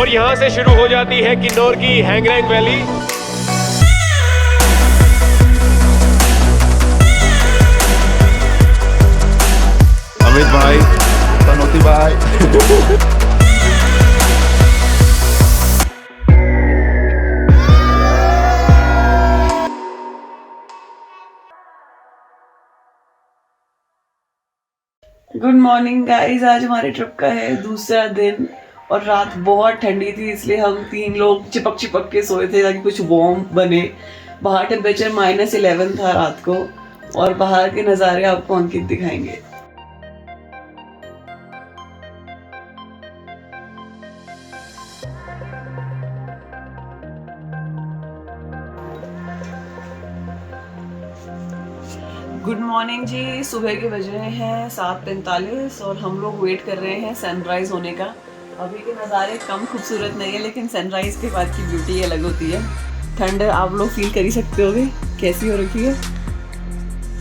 और यहाँ से शुरू हो जाती है किन्नौर की हैंगरैंग वैली। अमित भाई, पनौती भाई। गुड मॉर्निंग गाइस, आज हमारे ट्रिप का है दूसरा दिन और रात बहुत ठंडी थी, इसलिए हम 3 लोग चिपक चिपक के सोए थे ताकि कुछ वार्म बने। बाहर टेम्परेचर -11 था रात को और बाहर के नज़ारे आपको अंकित दिखाएंगे। गुड मॉर्निंग जी, सुबह के बज रहे हैं 7:45 और हम लोग वेट कर रहे हैं सनराइज़ होने का। अभी के नज़ारे कम खूबसूरत नहीं है, लेकिन सनराइज़ के बाद की ब्यूटी अलग होती है। ठंड आप लोग फील कर ही सकते होगे कैसी हो रखी है।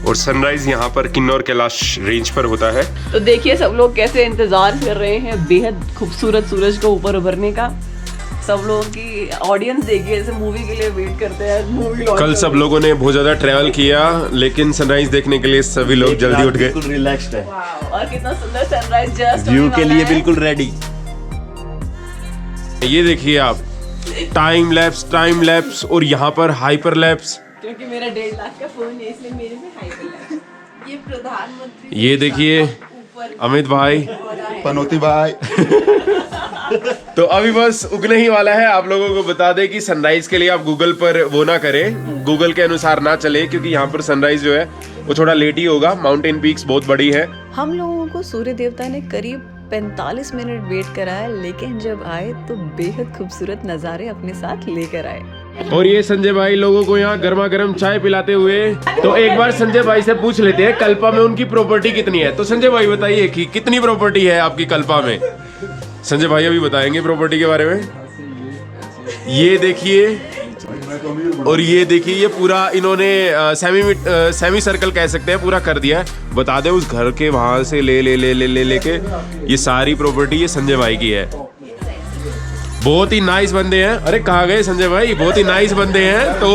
और सनराइज यहाँ पर किन्नौर कैलाश रेंज पर होता है। तो देखिए सब लोग कैसे इंतज़ार कर रहे हैं बेहद खूबसूरत सूरज को ऊपर उभरने का। सब लोगों की ऑडियंस देखिए जैसे मूवी के लिए वेट करते हैं। मूवी कल सब लोगों ने बहुत ज्यादा ट्रैवल किया, लेकिन सनराइज देखने के लिए सभी लोग जल्दी उठ गए। बिल्कुल रिलैक्स्ड है और कितना सुंदर सनराइज जस्ट व्यू के लिए बिल्कुल रेडी। ये देखिए आप, टाइम लैप्स और यहाँ पर हाइपर लैप्स। क्योंकि मेरा 1.5 लाख का फोन है इसलिए मेरे में हाइपर लैप्स। ये प्रधानमंत्री, ये देखिए अमित भाई, पनौती भाई। तो अभी बस उगने ही वाला है। आप लोगों को बता दें कि सनराइज के लिए आप गूगल पर वो ना करें, गूगल के अनुसार ना चले, क्योंकि यहाँ पर सनराइज जो है वो थोड़ा लेट ही होगा। माउंटेन पीक्स बहुत बड़ी है। हम लोगों को सूर्य देवता ने करीब 45 मिनट वेट कराया, लेकिन जब आए तो बेहद खूबसूरत नज़ारे अपने साथ लेकर आए। और ये संजय भाई लोगों को यहाँ गर्मा गर्म चाय पिलाते हुए। तो एक बार संजय भाई से पूछ लेते हैं कल्पा में उनकी प्रॉपर्टी कितनी है। तो संजय भाई बताइए कि कितनी प्रॉपर्टी है आपकी कल्पा में। संजय भाई अभी बताएंगे प्रॉपर्टी के बारे में। ये देखिए, और ये देखिए, ये पूरा इन्होंने सेमी सर्कल कह सकते हैं पूरा कर दिया है। बता दें उस घर के वहां से लेके ये सारी प्रॉपर्टी ये संजय भाई की है। बहुत ही नाइस बंदे हैं। अरे कहाँ गए संजय भाई, बहुत ही नाइस बंदे हैं। तो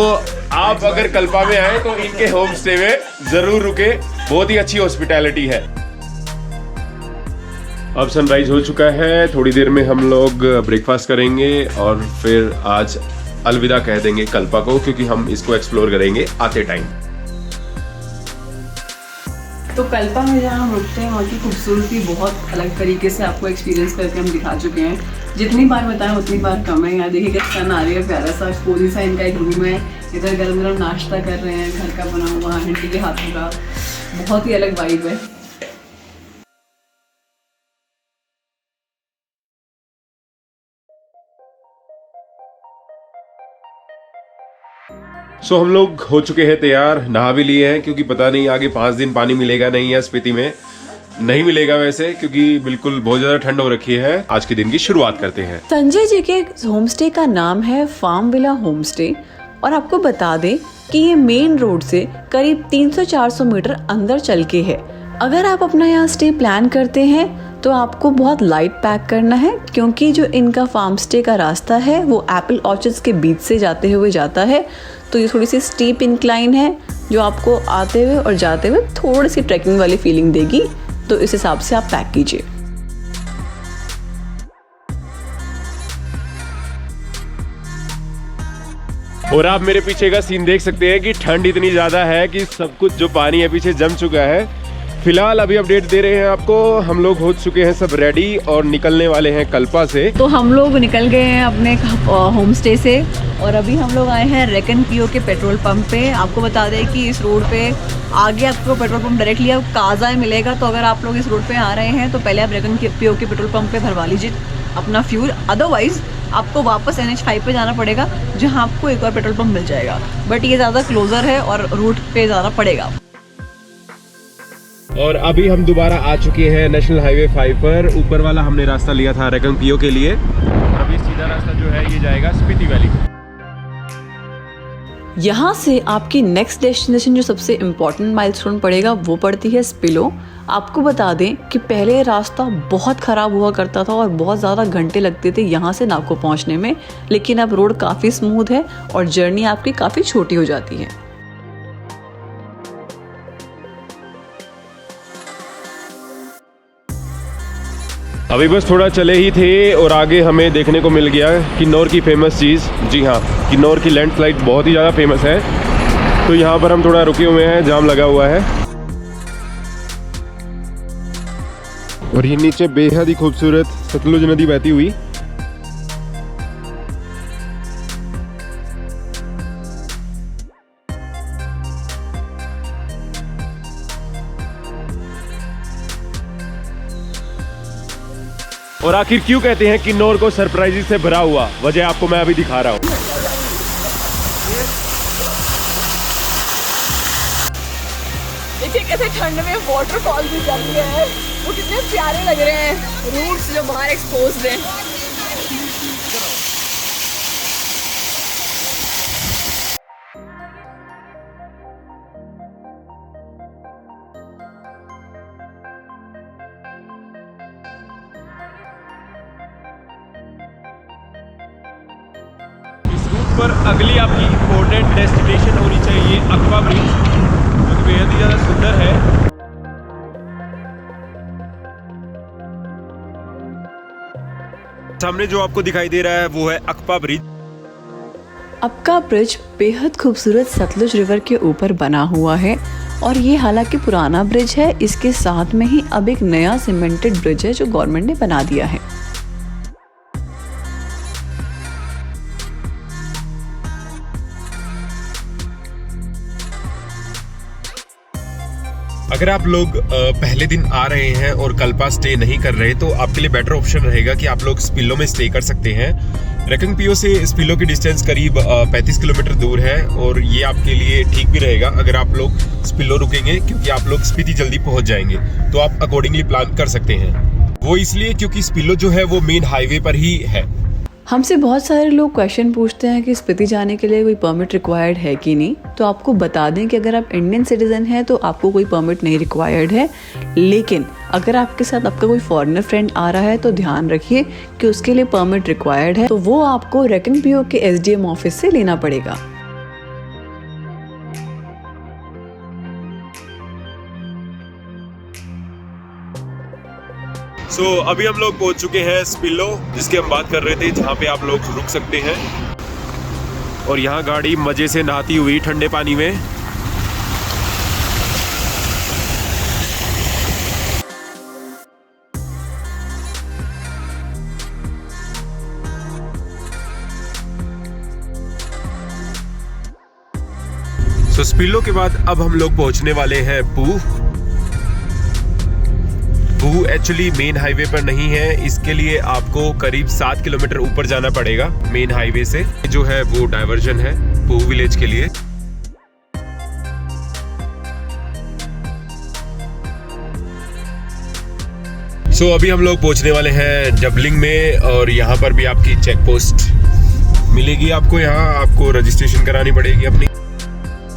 आप अगर कल्पा में आए तो इनके होम स्टे में जरूर रुके, बहुत ही अच्छी हॉस्पिटैलिटी है। अब सनराइज हो चुका है, थोड़ी देर में हम लोग ब्रेकफास्ट करेंगे और फिर आज अलविदा कह देंगे कल्पा को, क्योंकि हम इसको एक्सप्लोर करेंगे आते टाइम। तो कल्पा में जहाँ हम रुकते हैं वहाँ की खूबसूरती बहुत अलग तरीके से आपको एक्सपीरियंस करके हम दिखा चुके हैं। जितनी बार बताएं उतनी बार कम है। यहाँ देखिए कि सन आ रही है, प्यारा सा कोजी सा इनका एक रूम है। इधर गरम गरम नाश्ता कर रहे हैं, घर का बना हुआ आंटी के हाथों का, बहुत ही अलग वाइब है। सो हम लोग हो चुके हैं तैयार, नहा भी लिए हैं, क्योंकि पता नहीं आगे 5 दिन पानी मिलेगा नहीं है स्पीति में। नहीं मिलेगा वैसे, क्योंकि बिल्कुल बहुत ज्यादा ठंड हो रखी है। आज के दिन की शुरुआत करते हैं। संजय जी के होम स्टे का नाम है फार्म विला होम स्टे और आपको बता दें कि ये मेन रोड से करीब 300-400 मीटर अंदर चल के है। अगर आप अपना यहाँ स्टे प्लान करते हैं तो आपको बहुत लाइट पैक करना है, क्योंकि जो इनका फार्म स्टे का रास्ता है वो एप्पल ऑर्चर्ड्स के बीच से जाते हुए जाता है। तो ये थोड़ी सी स्टीप इंक्लाइन है जो आपको आते हुए और जाते हुए थोड़ी सी ट्रैकिंग वाली फीलिंग देगी। तो इस हिसाब से आप पैक कीजिए। और आप मेरे पीछे का सीन देख सकते हैं कि ठंड इतनी ज्यादा है कि सब कुछ जो पानी है पीछे जम चुका है। फिलहाल अभी अपडेट दे रहे हैं आपको, हम लोग हो चुके हैं सब रेडी और निकलने वाले हैं कल्पा से। तो हम लोग निकल गए हैं अपने होम स्टे से और अभी हम लोग आए हैं रेकन पीओ के पेट्रोल पंप पे। आपको बता दें कि इस रोड पे आगे आपको पेट्रोल पंप डायरेक्टली अब काजा मिलेगा। तो अगर आप लोग इस रोड पे आ रहे हैं तो पहले आप रेकन पीओ के पेट्रोल पंप पे भरवा लीजिए अपना फ्यूल, अदरवाइज आपको वापस NH5 पे जाना पड़ेगा, जहाँ आपको एक और पेट्रोल पंप मिल जाएगा। बट ये ज़्यादा क्लोजर है और रूट पे ज़्यादा पड़ेगा। और अभी हम दोबारा आ चुके हैं नेशनल हाईवे 5 पर। ऊपर वाला हमने रास्ता लिया था रेकन पीओ के लिए, और अभी सीधा रास्ता जो है ये जाएगा स्पीति वैली। यहाँ से आपकी नेक्स्ट डेस्टिनेशन जो सबसे इम्पोर्टेंट माइलस्टोन पड़ेगा वो पड़ती है स्पिलो। आपको बता दें कि पहले रास्ता बहुत ख़राब हुआ करता था और बहुत ज़्यादा घंटे लगते थे यहाँ से नाको पहुँचने में, लेकिन अब रोड काफ़ी स्मूथ है और जर्नी आपकी काफ़ी छोटी हो जाती है। अभी बस थोड़ा चले ही थे और आगे हमें देखने को मिल गया किन्नौर की फेमस चीज़। जी हाँ, किन्नौर की लैंडस्लाइड बहुत ही ज़्यादा फेमस है, तो यहाँ पर हम थोड़ा रुके हुए हैं, जाम लगा हुआ है। और ये नीचे बेहद ही खूबसूरत सतलुज नदी बहती हुई। और आखिर क्यों कहते हैं किन्नौर को सरप्राइजेस से भरा हुआ, वजह आपको मैं अभी दिखा रहा हूँ। देखिए कैसे ठंड में वाटरफॉल भी चल रहे हैं, वो कितने प्यारे लग रहे हैं, रूट्स जो बाहर एक्सपोज्ड हैं। पर अगली आपकी इम्पोर्टेंट डेस्टिनेशन होनी चाहिए अक्वा ब्रिज, जो कि बेहद ही ज़्यादा सुंदर है। सामने जो आपको दिखाई दे रहा है वो है अक्वा ब्रिज। अक्वा ब्रिज बेहद खूबसूरत सतलुज रिवर के ऊपर बना हुआ है और ये हालांकि पुराना ब्रिज है, इसके साथ में ही अब एक नया सीमेंटेड ब्रिज है जो गवर्नमेंट ने बना दिया है। अगर आप लोग पहले दिन आ रहे हैं और कल्पा स्टे नहीं कर रहे, तो आपके लिए बेटर ऑप्शन रहेगा कि आप लोग स्पिलो में स्टे कर सकते हैं। रेकंगपियो से स्पिलो की डिस्टेंस करीब 35 किलोमीटर दूर है और ये आपके लिए ठीक भी रहेगा अगर आप लोग स्पिलो रुकेंगे, क्योंकि आप लोग स्पीति जल्दी पहुंच जाएंगे, तो आप अकॉर्डिंगली प्लान कर सकते हैं। वो इसलिए क्योंकि स्पिलो जो है वो मेन हाईवे पर ही है। हमसे बहुत सारे लोग क्वेश्चन पूछते हैं कि स्पीति जाने के लिए कोई परमिट रिक्वायर्ड है कि नहीं, तो आपको बता दें कि अगर आप इंडियन सिटीजन हैं तो आपको कोई परमिट नहीं रिक्वायर्ड है, लेकिन अगर आपके साथ आपका कोई फॉरेनर फ्रेंड आ रहा है तो ध्यान रखिए कि उसके लिए परमिट रिक्वायर्ड है, तो वो आपको रेकंगपियो के SDM ऑफिस से लेना पड़ेगा। अभी हम लोग पहुंच चुके हैं स्पिलो, जिसकी हम बात कर रहे थे, जहाँ पे आप लोग रुक सकते हैं। और यहाँ गाड़ी मजे से नहाती हुई ठंडे पानी में। स्पिलो के बाद अब हम लोग पहुंचने वाले हैं पू एक्चुअली मेन हाईवे पर नहीं है, इसके लिए आपको करीब 7 किलोमीटर ऊपर जाना पड़ेगा मेन हाईवे से, जो है वो डाइवर्जन है पू विलेज के लिए। अभी हम लोग पहुंचने वाले हैं डबलिंग में और यहाँ पर भी आपकी चेक पोस्ट मिलेगी आपको। यहाँ आपको रजिस्ट्रेशन करानी पड़ेगी अपनी।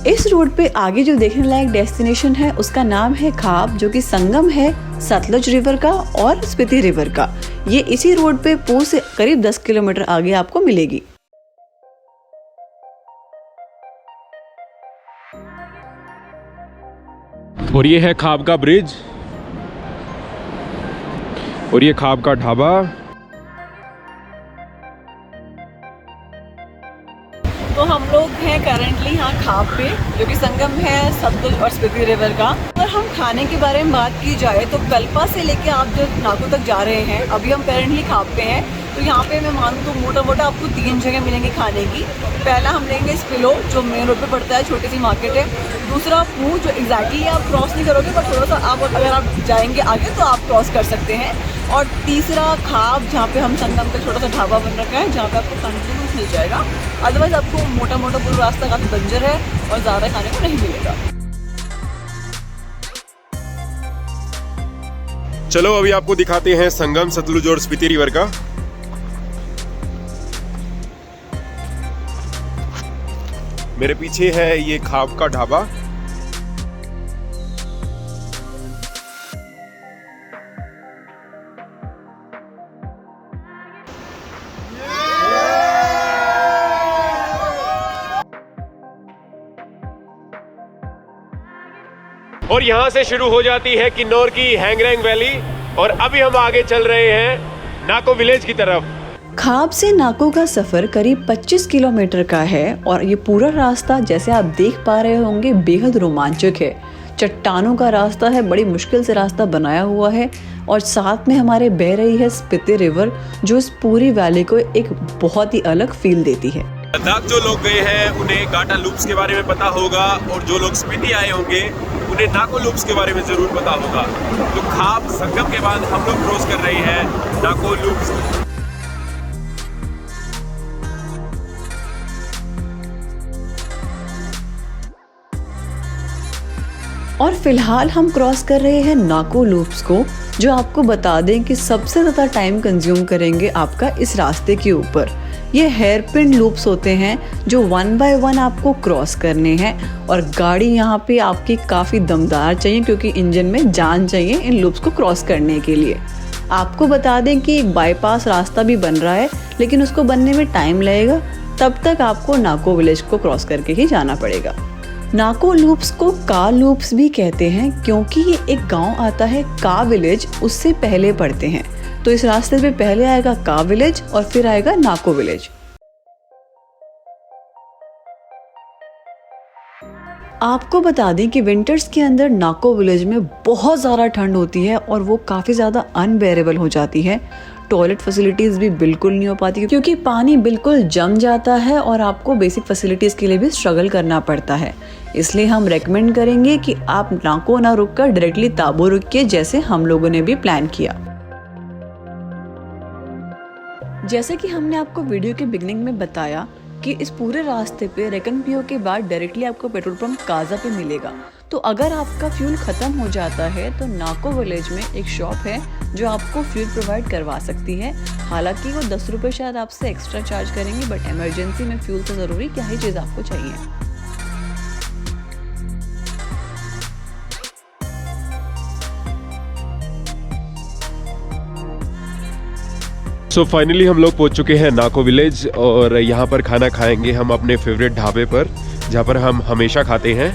इस रोड पे आगे जो देखने लायक डेस्टिनेशन है उसका नाम है खाब, जो कि संगम है सतलुज रिवर का और स्पीति रिवर का। ये इसी रोड पे पू से करीब 10 किलोमीटर आगे आपको मिलेगी। और ये है खाब का ब्रिज और ये खाब का ढाबा। तो हम लोग हैं करंटली यहाँ खाब पे, जो कि संगम है सतलुज और स्पीति रिवर का। अगर हम खाने के बारे में बात की जाए तो कल्पा से लेके आप जो नाको तक जा रहे हैं, अभी हम करंटली खाब पे हैं, तो यहाँ पे मैं मानूँ तो मोटा मोटा आपको 3 जगह मिलेंगी खाने की। पहला हम लेंगे स्पिलो, जो मेन रोड पे पड़ता है, छोटी सी मार्केट है। दूसरा पू, जो एग्जैक्टली आप क्रॉस नहीं करोगे, पर थोड़ा सा आप अगर आप जाएंगे आगे तो आप क्रॉस कर सकते हैं। और तीसरा खाब, जहाँ पे हम संगम का छोटा सा ढाबा बन रखा है, जहाँ पे आपको कंटिन्यूस मिल जाएगा। अदरवाइज आपको मोटा मोटा पूरा रास्ता काफ़ी बंजर है और ज़्यादा खाने को नहीं मिलेगा। चलो अभी आपको दिखाते हैं संगम सतलुज और स्पीति रिवर का। मेरे पीछे है ये खाब का ढाबा। और यहाँ से शुरू हो जाती है किन्नौर की हैंगरैंग वैली और अभी हम आगे चल रहे हैं नाको विलेज की तरफ। खाब से नाको का सफर करीब 25 किलोमीटर का है और ये पूरा रास्ता जैसे आप देख पा रहे होंगे बेहद रोमांचक है। चट्टानों का रास्ता है, बड़ी मुश्किल से रास्ता बनाया हुआ है और साथ में हमारे बह रही है स्पीति रिवर जो इस पूरी वैली को एक बहुत ही अलग फील देती है। लद्दाख जो लोग गए हैं उन्हें गाटा लूप्स के बारे में पता होगा और जो लोग स्पीति आए होंगे उन्हें नाको लूप्स के बारे में जरूर पता होगा। तो खाब संगम के बाद हम लोग क्रॉस कर रहे हैं नाको लूप्स। और फिलहाल हम क्रॉस कर रहे हैं नाको लूप्स को, जो आपको बता दें कि सबसे ज़्यादा टाइम कंज्यूम करेंगे आपका इस रास्ते के ऊपर। ये हेयर पिन लूप्स होते हैं जो 1 बाय 1 आपको क्रॉस करने हैं और गाड़ी यहाँ पे आपकी काफ़ी दमदार चाहिए क्योंकि इंजन में जान चाहिए इन लूप्स को क्रॉस करने के लिए। आपको बता दें कि एक बाईपास रास्ता भी बन रहा है लेकिन उसको बनने में टाइम लगेगा, तब तक आपको नाको विलेज को क्रॉस करके ही जाना पड़ेगा। नाको लूप्स को का लूप्स भी कहते हैं क्योंकि ये एक गांव आता है का विलेज, उससे पहले पड़ते हैं। तो इस रास्ते पे पहले आएगा का विलेज और फिर आएगा नाको विलेज। आपको बता दें कि विंटर्स के अंदर नाको विलेज में बहुत ज़्यादा ठंड होती है और वो काफ़ी ज़्यादा अनबेरेबल हो जाती है। टॉयलेट फैसिलिटीज़ भी बिल्कुल नहीं हो पाती क्योंकि पानी बिल्कुल जम जाता है और आपको बेसिक फैसिलिटीज़ के लिए भी स्ट्रगल करना पड़ता है। इसलिए हम रेकमेंड करेंगे कि आप नाको ना रुककर डायरेक्टली ताबो रुकिए जैसे हम लोगों ने भी प्लान किया। जैसे कि हमने आपको वीडियो के बिगनिंग में बताया कि इस पूरे रास्ते पे रेकनपियो के बाद डायरेक्टली आपको पेट्रोल पंप काजा पे मिलेगा। तो अगर आपका फ्यूल ख़त्म हो जाता है तो नाको विलेज में एक शॉप है जो आपको फ्यूल प्रोवाइड करवा सकती है। हालांकि वो 10 रुपये शायद आपसे एक्स्ट्रा चार्ज करेंगे, बट इमरजेंसी में फ्यूल तो ज़रूरी, क्या ही चीज़ आपको चाहिए। सो फाइनली हम लोग पहुंच चुके हैं नाको विलेज और यहाँ पर खाना खाएंगे हम अपने फेवरेट ढाबे पर जहाँ पर हम हमेशा खाते हैं।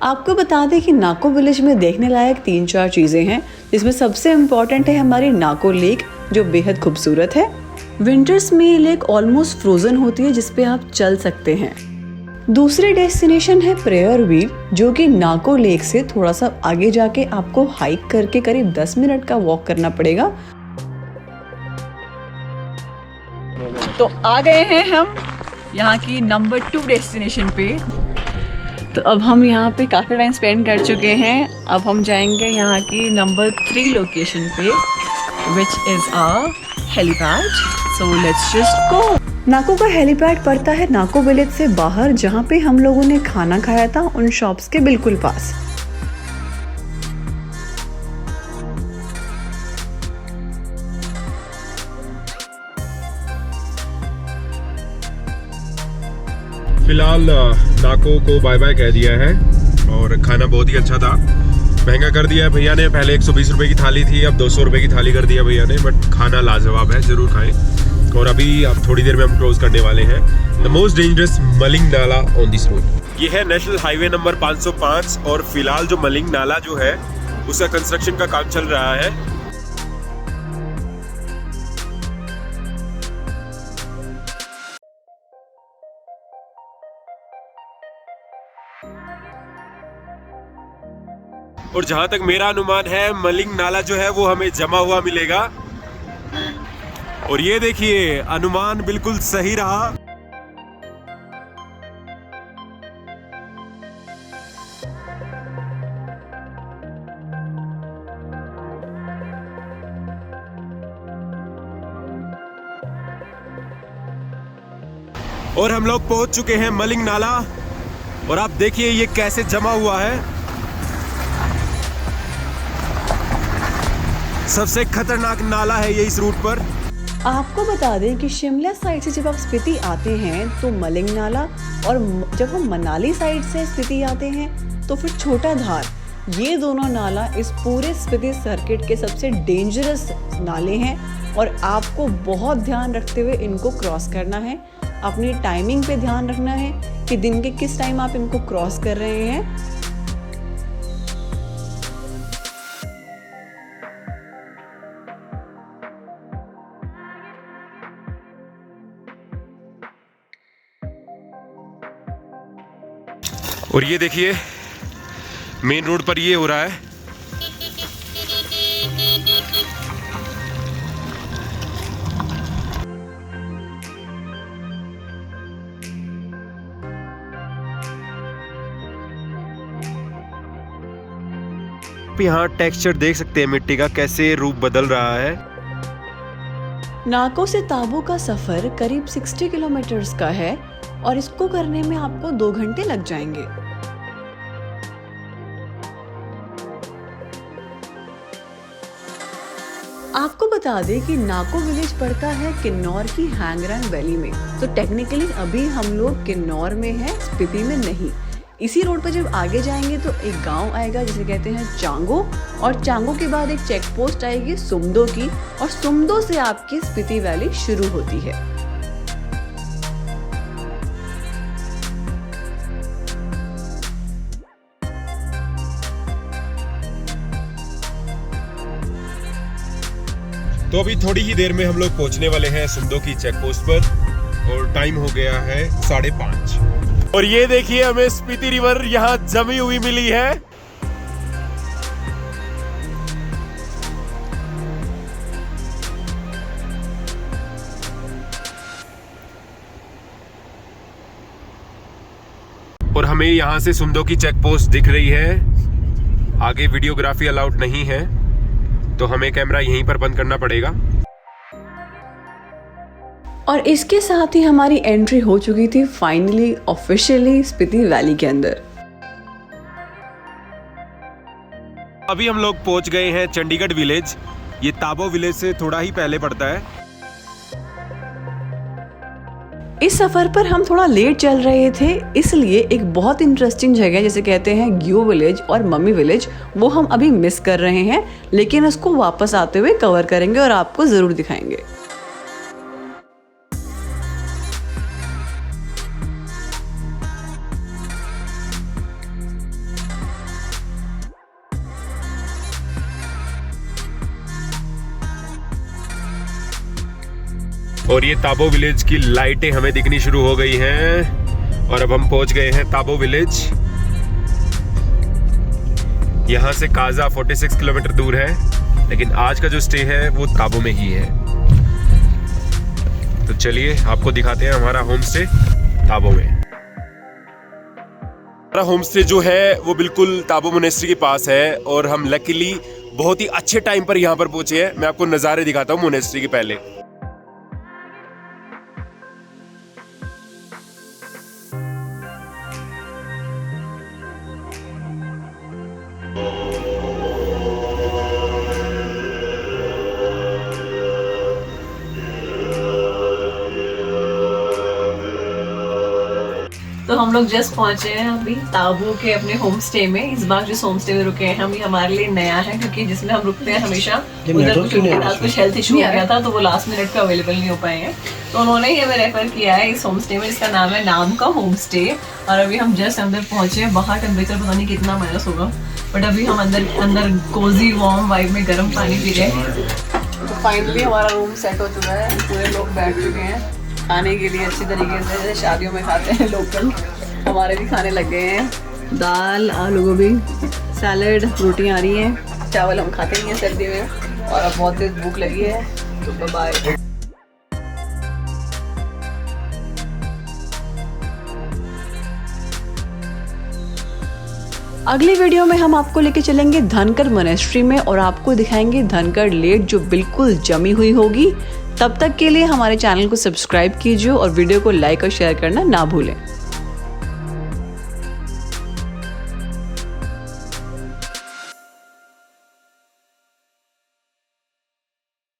आपको बता दें कि नाको विलेज में देखने लायक 3-4 चीज़ें हैं, जिसमें सबसे इम्पॉर्टेंट है हमारी नाको लेक जो बेहद खूबसूरत है। विंटर्स में ये लेक ऑलमोस्ट फ्रोजन होती है जिस पे आप चल सकते हैं। दूसरी डेस्टिनेशन है प्रेयर व्हील जो कि नाको लेक से थोड़ा सा आगे जाके आपको हाइक करके करीब 10 मिनट का वॉक करना पड़ेगा। तो आ गए हैं हम यहाँ की नंबर 2 डेस्टिनेशन पे। तो अब हम यहाँ पे काफ़ी टाइम स्पेंड कर चुके हैं। अब हम जाएंगे यहाँ की नंबर 3 लोकेशन पे which is a helipad. So let's just go. Nako का हेलीपैड पड़ता है नाको विलेज से बाहर, जहाँ पे हम लोगों ने खाना खाया था उन शॉप्स के बिल्कुल पास। फिलहाल नाको को बाय बाय कह दिया है और खाना बहुत ही अच्छा था। महंगा कर दिया है भैया ने, पहले 120 रुपए की थाली थी, अब 200 रुपए की थाली कर दिया भैया ने, बट खाना लाजवाब है, जरूर खाएं। और अभी अब थोड़ी देर में हम क्रॉस करने वाले हैं द मोस्ट डेंजरस मलिंग नाला ऑन दिस रोड। ये है नेशनल हाईवे नंबर 505 और फिलहाल जो मलिंग नाला जो है उसका कंस्ट्रक्शन का काम चल रहा है। और जहां तक मेरा अनुमान है मलिंग नाला जो है वो हमें जमा हुआ मिलेगा। और ये देखिए अनुमान बिल्कुल सही रहा। और हम लोग पहुंच चुके हैं मलिंग नाला और आप देखिए ये कैसे जमा हुआ है। सबसे खतरनाक नाला है ये इस रूट पर। आपको बता दें कि शिमला साइड से जब आप स्पीति आते हैं तो मलिंग नाला, और जब हम मनाली साइड से स्पीति आते हैं तो फिर छोटा धार, ये दोनों नाला इस पूरे स्पीति सर्किट के सबसे डेंजरस नाले हैं और आपको बहुत ध्यान रखते हुए इनको क्रॉस करना है। अपनी टाइमिंग पे ध्यान रखना है कि दिन के किस टाइम आप इनको क्रॉस कर रहे हैं। और ये देखिए मेन रोड पर ये हो रहा है। यहाँ टेक्सचर देख सकते हैं मिट्टी का कैसे रूप बदल रहा है। नाको से ताबो का सफर करीब 60 किलोमीटर्स का है और इसको करने में आपको 2 घंटे लग जाएंगे। आपको बता दें कि नाको विलेज पड़ता है किन्नौर की हैंगरैंग वैली में, तो टेक्निकली अभी हम लोग किन्नौर में हैं, स्पीति में नहीं। इसी रोड पर जब आगे जाएंगे तो एक गांव आएगा जिसे कहते हैं चांगो, और चांगो के बाद एक चेक पोस्ट आएगी सुमदो की, और सुमदो से आपकी स्पीति वैली शुरू होती है। तो अभी थोड़ी ही देर में हम लोग पहुंचने वाले हैं सुमदो की चेक पोस्ट पर और टाइम हो गया है 5:30। और ये देखिए हमें स्पीति रिवर यहाँ जमी हुई मिली है। और हमें यहाँ से सुमदो की चेक पोस्ट दिख रही है। आगे वीडियोग्राफी अलाउड नहीं है तो हमें कैमरा यहीं पर बंद करना पड़ेगा। और इसके साथ ही हमारी एंट्री हो चुकी थी फाइनली ऑफिशियली स्पीति वैली के अंदर। अभी हम लोग पहुंच गए हैं चंडीगढ़ विलेज। ये ताबो विलेज से थोड़ा ही पहले पड़ता है। इस सफर पर हम थोड़ा लेट चल रहे थे, इसलिए एक बहुत इंटरेस्टिंग जगह जिसे कहते हैं ग्यो विलेज और मम्मी विलेज, वो हम अभी मिस कर रहे हैं, लेकिन उसको वापस आते हुए कवर करेंगे और आपको जरूर दिखाएंगे। और ये ताबो विलेज की लाइटें हमें दिखनी शुरू हो गई हैं और अब हम पहुंच गए हैं ताबो विलेज। यहाँ से काजा 46 किलोमीटर दूर है, लेकिन आज का जो स्टे है वो ताबो में ही है। तो चलिए आपको दिखाते हैं हमारा होम स्टे ताबो में। हमारा होम स्टे जो है वो बिल्कुल ताबो मोनेस्ट्री के पास है और हम लकीली बहुत ही अच्छे टाइम पर यहाँ पर पहुंचे हैं। मैं आपको नज़ारे दिखाता हूँ मोनेस्ट्री के पहले। तो हम लोग जस्ट पहुंचे हैं अभी ताबो के अपने होम स्टे में। इस बार जिस होम स्टे में रुके हैं हम, ये हमारे लिए नया है क्योंकि जिसमें हम रुकते हैं हमेशा उधर कुछ हेल्थ इशू हो गया था तो वो लास्ट मिनट पे अवेलेबल नहीं हो पाए हैं। तो उन्होंने ही हमें रेफर किया है इस होम स्टे में, जिसका नाम है नाम का होम स्टे। और अभी हम जस्ट अंदर पहुंचे हैं। बाहर टेम्परेचर पता नहीं कितना माइनस होगा, बट अभी हम अंदर कोजी वार्म वाइब में गर्म पानी पी रहे हैं। तो फाइनली हमारा रूम सेट हो चुका है, पूरे लोग बैठ चुके हैं खाने के लिए अच्छी तरीके से, जैसे शादियों में खाते हैं लोकल। हमारे भी खाने लग गए हैं, दाल, आलू गोभी, सैलड, रोटियां आ रही हैं। चावल हम खाते नहीं हैं सर्दी में। और अब बहुत तेज भूख लगी है, तो बाय। अगली वीडियो में हम आपको लेके चलेंगे धनकर मोनेस्ट्री में और आपको दिखाएंगे धनकर लेक जो बिल्कुल जमी हुई होगी। तब तक के लिए हमारे चैनल को सब्सक्राइब कीजिए और वीडियो को लाइक और शेयर करना ना भूलें।